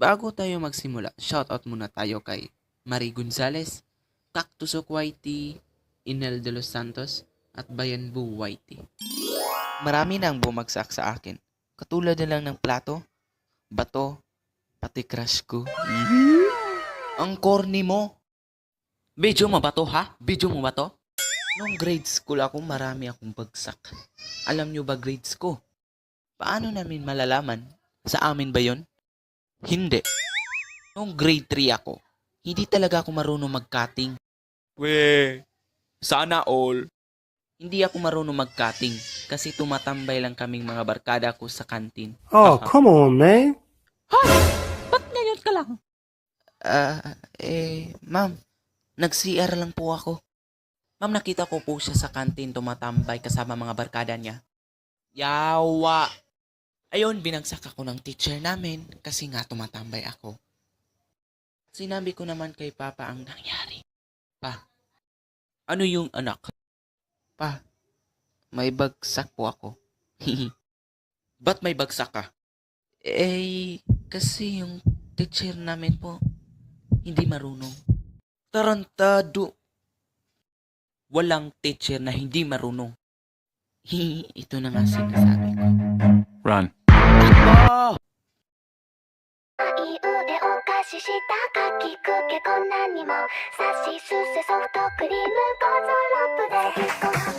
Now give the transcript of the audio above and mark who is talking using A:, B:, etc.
A: Bago tayo magsimula, shoutout muna tayo kay Marie Gonzalez, Cactusok Whitey, Inel de los Santos, at Bayanbu Whitey. Marami nang bumagsak sa akin. Katulad na lang ng plato, bato, pati crush ko. Ang corny mo! Video mo ba to, ha? Video mo ba to? Nung grade school ako, marami akong bagsak. Alam nyo ba grades ko? Paano namin malalaman? Sa amin ba yon? Hindi. Nung grade 3 ako, hindi talaga ako marunong mag-cutting. We, sana all. Hindi ako marunong mag-cutting kasi tumatambay lang kaming mga barkada ko sa kantin.
B: Oh, come on, man.
A: Ba't ngayon ka lang? Ma'am, nag-CR lang po ako. Ma'am, nakita ko po siya sa kantin tumatambay kasama mga barkada niya. Yawa! Ayun, binagsak ako ng teacher namin kasi nga tumatambay ako. Sinabi ko naman kay Papa ang nangyari. Pa, ano yung anak? Pa, may bagsak po ako. Ba't may bagsak ka? Kasi yung teacher namin po, hindi marunong. Tarantado. Walang teacher na hindi marunong. Ito na nga sinasabi ko.
C: Run.
A: Oh!
D: い腕を貸ししたかきくけこんなにもさしすせソフトクリームゴーゾロップでディスコ